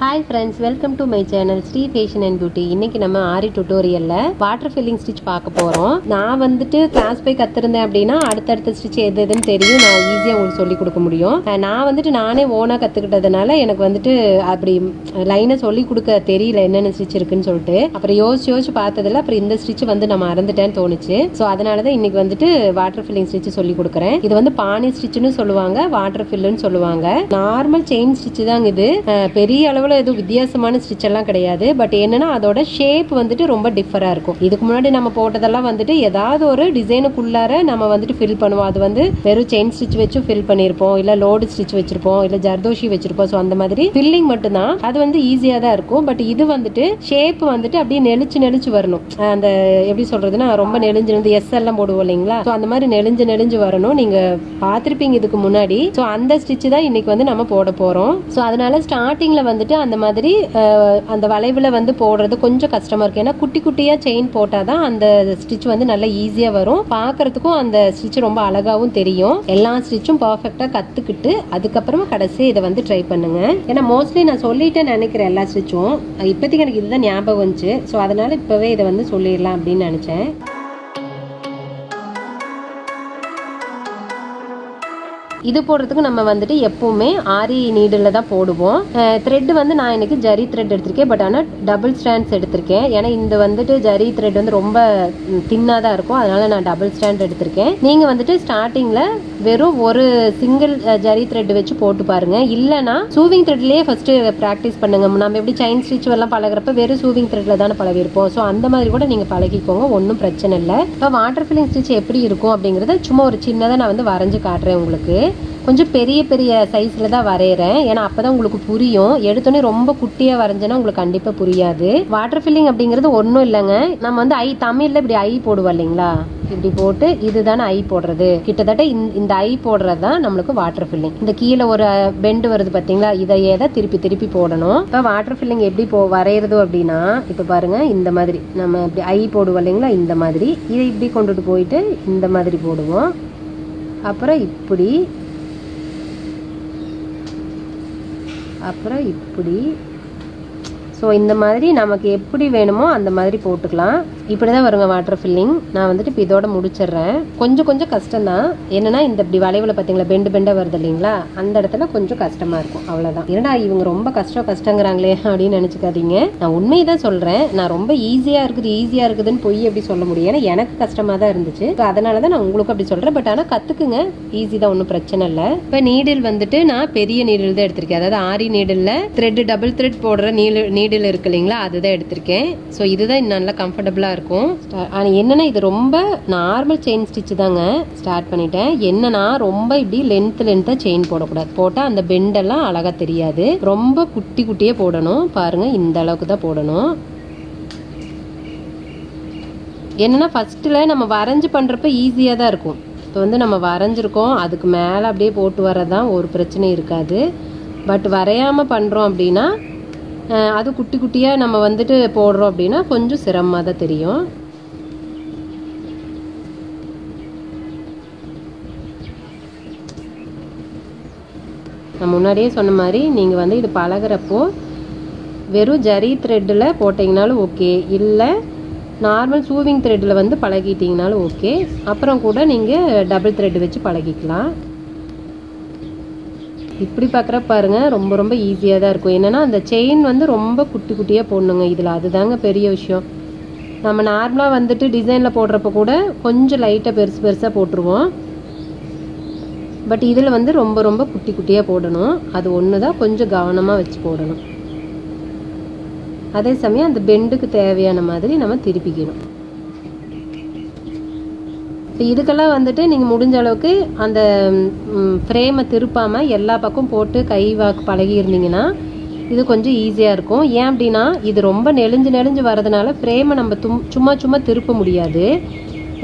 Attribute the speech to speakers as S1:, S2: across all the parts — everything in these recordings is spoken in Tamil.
S1: Hi friends, welcome to my channel Sri Fashion and Beauty. இன்னைக்கு நம்ம ஆரி டுட்டோரியல்ல வாட்டர் ஃபில்லிங் ஸ்டிச் பார்க்க போறோம். நான் வந்துட்டு கிளாஸ் போய் கத்துறேன் அப்படினா அடுத்த ஸ்டிச் எதுன்னு தெரியும். நான் ஈஸியா உங்களுக்கு சொல்லி கொடுக்க முடியும். நான் வந்துட்டு நானே ஓனா கத்துக்கிட்டதனால எனக்கு வந்துட்டு அப்படி லைனா சொல்லி கொடுக்க தெரியல என்னென்ன ஸ்டிச் இருக்குன்னு சொல்லிட்டு. அப்புறம் யோசிச்சு பார்த்ததுல அப்புறம் இந்த ஸ்டிச் வந்து நான் மறந்துட்டேன்னு தோணுச்சு. சோ அதனால தான் இன்னைக்கு வந்துட்டு வாட்டர் ஃபில்லிங் ஸ்டிச் சொல்லி கொடுக்கறேன். இது வந்து பானி ஸ்டிச்னு சொல்லுவாங்க, வாட்டர் ஃபில்லுன்னு சொல்லுவாங்க. நார்மல் செயின் ஸ்டிச் தான் இது. பெரிய அளவு எதுவும் வித்தியாசமான ஸ்டிச் எல்லாம் கிடையாது. பட் என்னன்னா அதோட ஷேப் வந்துட்டு ரொம்ப டிஃபரா இருக்கும். இதுக்கு முன்னாடி நம்ம போட்டதெல்லாம் வந்துட்டு ஏதாவது ஒரு டிசைனுக்குள்ளார நம்ம வந்துட்டு ஃபில் பண்ணுவோம். அது வந்து வெறும் செயின் ஸ்டிச் வச்சு ஃபில் பண்ணிருப்போம், இல்ல லோடு ஸ்டிச் வச்சிருப்போம், இல்ல ஜர்தோஷி வச்சிருப்போம். ஸோ அந்த மாதிரி ஃபில்லிங் மட்டும் தான். அது வந்து ஈஸியா தான் இருக்கும். பட் இது வந்துட்டு ஷேப் வந்துட்டு அப்படியே நெளிச்சு வரணும். அந்த எப்படி சொல்றதுன்னா ரொம்ப நெளிஞ்சு எஸ் எல்லாம் போடுவோம் இல்லைங்களா? ஸோ அந்த மாதிரி நெளிஞ்சு வரணும். நீங்க பார்த்திருப்பீங்க இதுக்கு முன்னாடி. ஸோ அந்த ஸ்டிச் தான் இன்னைக்கு வந்து நம்ம போட போறோம். ஸோ அதனால ஸ்டார்டிங்ல வந்துட்டு அந்த மாதிரி அந்த வளைவுல வந்து போடுறது கொஞ்சம் கஷ்டமா இருக்கு. ஏன்னா குட்டி குட்டியா செயின் போட்டாதான் அந்த ஸ்டிச் வந்து நல்லா ஈஸியா வரும். பாக்குறதுக்கும் அந்த ஸ்டிச் ரொம்ப அழகாவும் தெரியும். எல்லா ஸ்டிச்சும் பர்ஃபெக்டா கத்துக்கிட்டு அதுக்கப்புறமா கடைசி இதை வந்து ட்ரை பண்ணுங்க. ஏன்னா மோஸ்ட்லி நான் சொல்லிட்டேன்னு நினைக்கிறேன் எல்லா ஸ்டிச்சும். இப்போதைக்கு எனக்கு இதுதான் ஞாபகம் வந்துச்சு. ஸோ அதனால இப்பவே இதை வந்து சொல்லிடலாம் அப்படின்னு நினைச்சேன். இது போடுறதுக்கு நம்ம வந்துட்டு எப்பவுமே ஆரி நீடில் தான் போடுவோம். த்ரெட் வந்து நான் இன்னைக்கு ஜரி த்ரெட் எடுத்திருக்கேன். பட் ஆனால் டபுள் ஸ்டாண்ட்ஸ் எடுத்திருக்கேன். ஏன்னா இந்த வந்துட்டு ஜரி த்ரெட் வந்து ரொம்ப தின்னாக தான் இருக்கும். அதனால நான் டபுள் ஸ்டாண்ட் எடுத்திருக்கேன். நீங்கள் வந்துட்டு ஸ்டார்டிங்கில் வெறும் ஒரு சிங்கிள் ஜரி த்ரெட் வச்சு போட்டு பாருங்க. இல்லைனா சூவிங் த்ரெட்லேயே ஃபர்ஸ்ட் ப்ராக்டிஸ் பண்ணுங்க. நம்ம எப்படி செயின் ஸ்டிச் எல்லாம் பழகிறப்ப வெறும் சூவிங் த்ரெட்ல தானே பழகிருப்போம். ஸோ அந்த மாதிரி கூட நீங்கள் பழகிக்கோங்க, ஒன்றும் பிரச்சனை இல்லை. இப்போ வாட்டர் ஃபில்லிங் ஸ்டிச் எப்படி இருக்கும் அப்படிங்கிறத சும்மா ஒரு சின்னதாக நான் வந்து வரைஞ்சு காட்டுறேன் உங்களுக்கு. கொஞ்சம் பெரிய சைஸ்ல தான் வரைகிறேன். ஏன்னா அப்பதான் உங்களுக்கு புரியும். எடுத்தோன்னே ரொம்ப குட்டியா வரைஞ்சேன்னா உங்களுக்கு கண்டிப்பா புரியாது. வாட்டர் ஃபில்லிங் அப்படிங்கிறது ஒன்றும் இல்லைங்க. நம்ம வந்து தமிழ்ல இப்படி ஐ போடுவோம் இல்லைங்களா? இப்படி போட்டு இதுதானே ஐ போடுறது. கிட்டத்தட்ட இந்த ஐ போடுறது தான் நம்மளுக்கு வாட்டர் ஃபில்லிங். இந்த கீழே ஒரு பெண்டு வருது பார்த்தீங்களா? இதையே தான் திருப்பி போடணும். இப்போ வாட்டர் ஃபில்லிங் எப்படி வரைகிறது அப்படின்னா, இப்போ பாருங்க இந்த மாதிரி நம்ம இப்படி ஐ போடுவோம் இல்லைங்களா? இந்த மாதிரி இதை இப்படி கொண்டுட்டு போயிட்டு இந்த மாதிரி போடுவோம். அப்புறம் இப்படி, அப்புறம் இப்படி. ஸோ இந்த மாதிரி நமக்கு எப்படி வேணுமோ அந்த மாதிரி போட்டுக்கலாம். இப்படி தான் வருங்க வாட்டர் ஃபில்லிங். நான் வந்துட்டு இப்போ இதோட முடிச்சிடுறேன். கொஞ்சம் கஷ்டம்தான். என்னன்னா இந்த இப்படி வளைவில் பார்த்தீங்களா பெண்டாக வருது இல்லைங்களா? அந்த இடத்துல கொஞ்சம் கஷ்டமாக இருக்கும், அவ்வளோதான். ஏன்னா இவங்க ரொம்ப கஷ்டங்கிறாங்களே அப்படின்னு நினச்சிக்காதீங்க. நான் உண்மையை தான் சொல்கிறேன். நான் ரொம்ப ஈஸியாக இருக்குதுன்னு பொய் எப்படி சொல்ல முடியும்? ஏன்னா எனக்கு கஷ்டமாக தான் இருந்துச்சு. அதனால தான் நான் உங்களுக்கு அப்படி சொல்கிறேன். பட் ஆனால் கற்றுக்குங்க, ஈஸி தான், ஒன்றும் பிரச்சனை இல்லை. இப்போ நீடில் வந்துட்டு நான் பெரிய நீடில் தான் எடுத்திருக்கேன். அதாவது ஆரி நீடில் த்ரெட் டபுள் த்ரெட் போடுற நீடில் இருக்கு இல்லைங்களா? அதுதான் எடுத்திருக்கேன். ஸோ இதுதான் நல்லா கம்ஃபர்டபுளாக இருக்கும். ஆனால் என்னன்னா இது ரொம்ப நார்மல் செயின் ஸ்டிச் தாங்க. ஸ்டார்ட் பண்ணிட்டேன். என்னன்னா ரொம்ப இப்படி லென்த்தாக செயின் போடக்கூடாது. போட்டால் அந்த பெண்டெல்லாம் அழகா தெரியாது. ரொம்ப குட்டியே போடணும். பாருங்க இந்த அளவுக்கு தான் போடணும். என்னன்னா ஃபர்ஸ்ட்ல நம்ம வரைஞ்சு பண்றப்ப ஈஸியா தான் இருக்கும். இப்போ வந்து நம்ம வரைஞ்சிருக்கோம், அதுக்கு மேலே அப்படியே போட்டு வரதான் ஒரு பிரச்சனை இருக்காது. பட் வரையாம பண்றோம் அப்படின்னா அது குட்டியாக நம்ம வந்துட்டு போடுறோம் அப்படின்னா கொஞ்சம் சிரமமாக தான் தெரியும். நான் முன்னாடியே சொன்ன மாதிரி நீங்கள் வந்து இது பழகிறப்போ வெறும் ஜரி த்ரெட்டில் போட்டிங்கனாலும் ஓகே, இல்லை நார்மல் சூவிங் த்ரெட்டில் வந்து பழகிட்டிங்கனாலும் ஓகே. அப்புறம் கூட நீங்கள் டபுள் த்ரெட் வச்சு பழகிக்கலாம். இப்படி பார்க்குற பாருங்க ரொம்ப ஈஸியாக தான் இருக்கும். என்னன்னா அந்த செயின் வந்து ரொம்ப குட்டியாக போடணுங்க இதில். அதுதாங்க பெரிய விஷயம். நம்ம நார்மலாக வந்துட்டு டிசைனில் போடுறப்ப கூட கொஞ்சம் லைட்டாக பெருசாக போட்டுருவோம். பட் இதில் வந்து ரொம்ப குட்டியாக போடணும். அது ஒன்று தான் கொஞ்சம் கவனமாக வச்சு போடணும். அதே சமயம் அந்த பெண்டுக்கு தேவையான மாதிரி நம்ம திருப்பிக்கணும். இப்போ இதுக்கெல்லாம் வந்துட்டு நீங்கள் முடிஞ்ச அளவுக்கு அந்த ஃப்ரேமை திருப்பாமல் எல்லா பக்கம் போட்டு கை வாக்கு பழகி இருந்தீங்கன்னா இது கொஞ்சம் ஈஸியாக இருக்கும். ஏன் அப்படின்னா இது ரொம்ப நெளிஞ்சு வரதுனால ஃப்ரேமை நம்ம சும்மா திருப்ப முடியாது.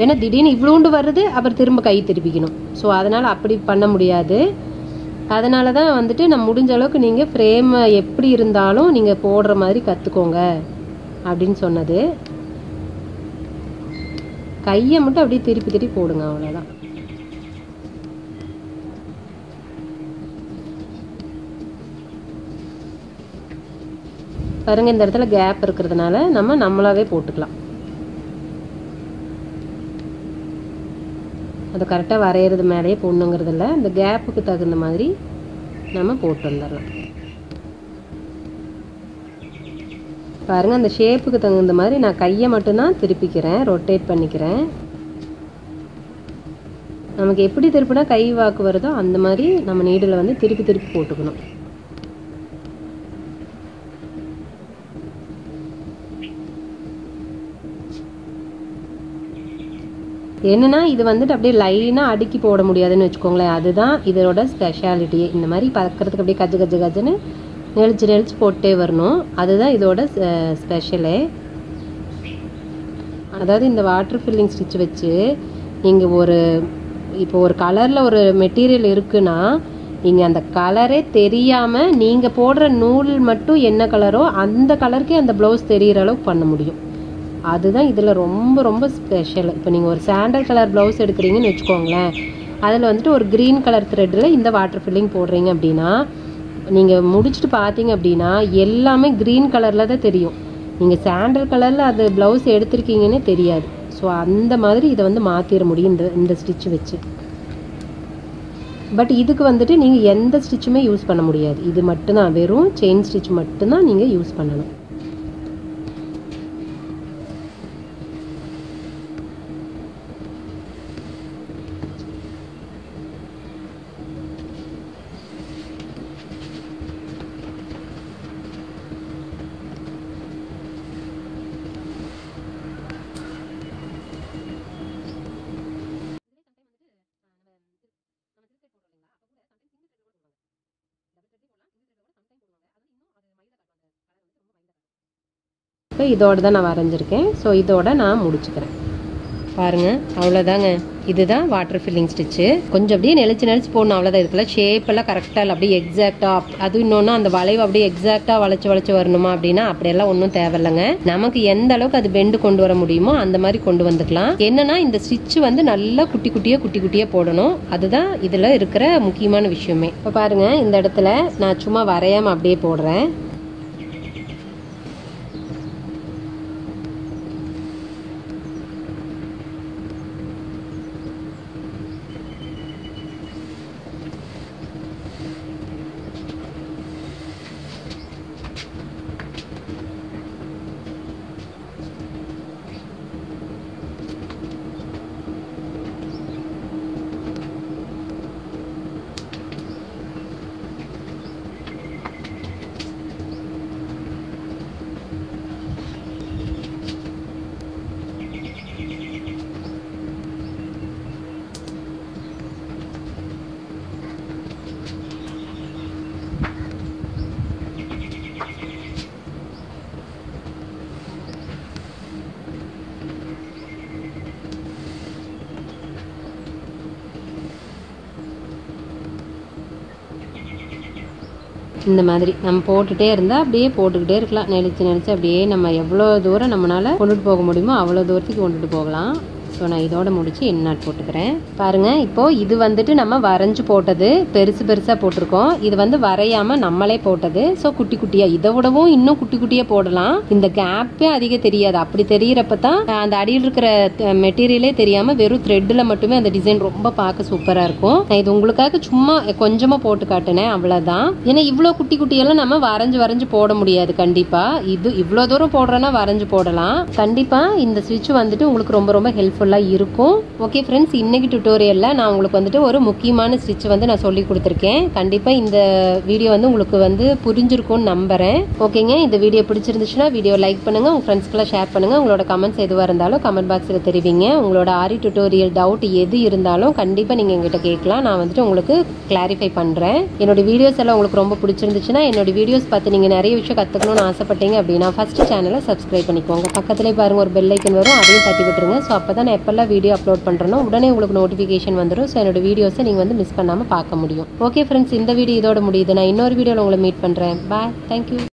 S1: ஏன்னா திடீர்னு இவ்வளோண்டு வருது, அப்புறம் திரும்ப கை திருப்பிக்கணும். ஸோ அதனால் அப்படி பண்ண முடியாது. அதனால தான் வந்துட்டு நம்ம முடிஞ்ச அளவுக்கு நீங்கள் ஃப்ரேமை எப்படி இருந்தாலும் நீங்கள் போடுற மாதிரி கற்றுக்கோங்க அப்படின்னு சொன்னது. கையை மட்டும் அப்படியே திருப்பி போடுங்க, அவ்வளோதான். பாருங்க இந்த இடத்துல கேப் இருக்கிறதுனால நம்ம நம்மளாவே போட்டுக்கலாம். அது கரெக்டாக வரைகிறது மேலேயே போடணுங்கிறது இல்லை, இந்த கேப்புக்கு தகுந்த மாதிரி நம்ம போட்டு வந்துடலாம். பாருங்கள் அந்த ஷேப்புக்கு தகுந்த மாதிரி நான் கையை மட்டும்தான் திருப்பிக்கிறேன், ரொட்டேட் பண்ணிக்கிறேன். நமக்கு எப்படி திருப்பினா கை வாக்கு வருதோ அந்த மாதிரி நம்ம நீடில் வந்து திருப்பி திருப்பி போட்டுக்கணும். என்னன்னா இது வந்துட்டு அப்படியே லைனாக அடுக்கி போட முடியாதுன்னு வச்சுக்கோங்களேன். அதுதான் இதோட ஸ்பெஷாலிட்டியே. இந்த மாதிரி பார்க்குறதுக்கு அப்படியே கஜ கஜ கஜன்னு நெளிச்சு நெளிச்சு போட்டே வரணும். அதுதான் இதோட ஸ்பெஷலே. அதாவது இந்த வாட்டர் ஃபில்லிங் ஸ்டிச் வச்சு நீங்கள் இப்போ ஒரு கலரில் ஒரு மெட்டீரியல் இருக்குன்னா நீங்கள் அந்த கலரே தெரியாமல் நீங்கள் போடுற நூல் மட்டும் என்ன கலரோ அந்த கலருக்கே அந்த ப்ளவுஸ் தெரிகிற அளவுக்கு பண்ண முடியும். அதுதான் இதில் ரொம்ப ரொம்ப ஸ்பெஷல். இப்போ நீங்கள் ஒரு சாண்டல் கலர் ப்ளவுஸ் எடுக்கிறீங்கன்னு வச்சுக்கோங்களேன், அதில் வந்துட்டு ஒரு க்ரீன் கலர் த்ரெட்டில் இந்த வாட்டர் ஃபில்லிங் போடுறீங்க அப்படின்னா நீங்கள் முடிச்சுட்டு பார்த்தீங்க அப்படின்னா எல்லாமே க்ரீன் கலரில் தான் தெரியும். நீங்கள் சாண்டல் கலரில் அது ப்ளவுஸ் எடுத்திருக்கீங்கன்னே தெரியாது. ஸோ அந்த மாதிரி இதை வந்து மாற்றிட முடியும் இந்த ஸ்டிச் வச்சு. பட் இதுக்கு வந்துட்டு நீங்கள் எந்த ஸ்டிச்சுமே யூஸ் பண்ண முடியாது. இது மட்டும்தான், வெறும் செயின் ஸ்டிச் மட்டும்தான் நீங்கள் யூஸ் பண்ணணும். இப்போ இதோட தான் நான் வரைஞ்சிருக்கேன். ஸோ இதோட நான் முடிச்சுக்கிறேன். பாருங்கள், அவ்வளோதாங்க. இதுதான் வாட்டர் ஃபில்லிங் ஸ்டிச்சு. கொஞ்சம் அப்படியே நெளிச்சு நெளிச்சு போடணும், அவ்வளோதான். இதுக்குள்ள ஷேப்பெல்லாம் கரெக்டாக இல்லை, அப்படியே எக்ஸாக்டாக. அது இன்னொன்று அந்த வளைவு அப்படியே எக்ஸாக்டாக வளைச்சு வரணுமா அப்படின்னா அப்படியெல்லாம் ஒன்றும் தேவையில்லைங்க. நமக்கு எந்த அளவுக்கு அது பெண்டு கொண்டு வர முடியுமோ அந்த மாதிரி கொண்டு வந்துக்கலாம். என்னன்னா இந்த ஸ்டிச்சு வந்து நல்லா குட்டி குட்டியாக போடணும். அதுதான் இதில் இருக்கிற முக்கியமான விஷயமே. இப்போ பாருங்கள், இந்த இடத்துல நான் சும்மா வரையாமல் அப்படியே போடுறேன். இந்த மாதிரி நம்ம போட்டுகிட்டே இருந்தால் அப்படியே போட்டுக்கிட்டே இருக்கலாம். நெளிச்சு அப்படியே நம்ம எவ்வளோ தூரம் நம்மளால் கொண்டுட்டு போக முடியுமோ அவ்வளோ தூரத்துக்கு கொண்டுட்டு போகலாம். ஸோ நான் இதோட முடிச்சு எண்ணாட் போட்டுக்கிறேன். பாருங்கள், இப்போது இது வந்துட்டு நம்ம வரைஞ்சி போட்டது, பெருசாக போட்டிருக்கோம். இது வந்து வரையாமல் நம்மளே போட்டது. ஸோ குட்டி குட்டியாக, இதை விடவும் இன்னும் குட்டி குட்டியாக போடலாம். இந்த கேப்பே அதிகம் தெரியாது. அப்படி தெரிகிறப்ப தான் அந்த அடியில் இருக்கிற மெட்டீரியலே தெரியாமல் வெறும் த்ரெட்டில் மட்டுமே அந்த டிசைன் ரொம்ப பார்க்க சூப்பராக இருக்கும். நான் இது உங்களுக்காக சும்மா கொஞ்சமாக போட்டு காட்டினேன், அவ்வளோதான். ஏன்னா இவ்வளோ குட்டி குட்டியெல்லாம் நம்ம வரைஞ்சி போட முடியாது. கண்டிப்பாக இது இவ்வளோ தூரம் போடுறோன்னா வரைஞ்சி போடலாம். கண்டிப்பாக இந்த ஸ்டிச் வந்துட்டு உங்களுக்கு ரொம்ப ரொம்ப ஹெல்ப்ஃபுல்லாக இருக்கும். ஓகே ஃப்ரெண்ட்ஸ், இன்னைக்கு டியூட்டோரியல்ல நான் உங்களுக்கு வந்துட்டு ஒரு முக்கியமான ஸ்டிச் வந்து நான் சொல்லி கொடுத்துருக்கேன். கண்டிப்பா இந்த வீடியோ வந்து உங்களுக்கு வந்து புரிஞ்சிருக்கும்னு நம்புறேன். ஓகேங்க, இந்த வீடியோ பிடிச்சிருந்துச்சுன்னா வீடியோ லைக் பண்ணுங்க, உங்க ஃப்ரெண்ட்ஸ்க்குலாம் ஷேர் பண்ணுங்க. உங்களோட கமெண்ட்ஸ் எதுவாக இருந்தாலும் கமெண்ட் பாக்ஸில் தெரிவிங்க. உங்களோட ஆரி டியூட்டோரியல் டவுட் எது இருந்தாலும் கண்டிப்பா நீங்க எங்கிட்ட கேட்கலாம். நான் வந்துட்டு உங்களுக்கு கிளாரிஃபை பண்றேன். என்னோட வீடியோஸ் எல்லாம் உங்களுக்கு ரொம்ப பிடிச்சிருந்துச்சுன்னா, என்னோட வீடியோஸ் பார்த்து நீங்க நிறைய விஷயம் கத்துக்கணும்னு ஆசைப்பட்டீங்க அப்படின்னா ஃபர்ஸ்ட் சேனலை சப்ஸ்கிரைப் பண்ணிக்கோங்க. பக்கத்துலேயே பாருங்க ஒரு பெல் ஐக்கன் வரும், அதையும் தட்டி விட்டுருங்க. ஸோ அப்பதான் எப்பெல்லாம் வீடியோ அப்லோட் பண்ணுறனோ உடனே உங்களுக்கு நோட்டிஃபிகேஷன் வந்துடும். ஸோ என்னோட வீடியோஸை நீங்கள் வந்து மிஸ் பண்ணாமல் பார்க்க முடியும். ஓகே ஃப்ரெண்ட்ஸ், இந்த வீடியோ இதோட முடியுது. நான் இன்னொரு வீடியோவில் உங்களை மீட் பண்ணுறேன். பாய், தேங்க்யூ.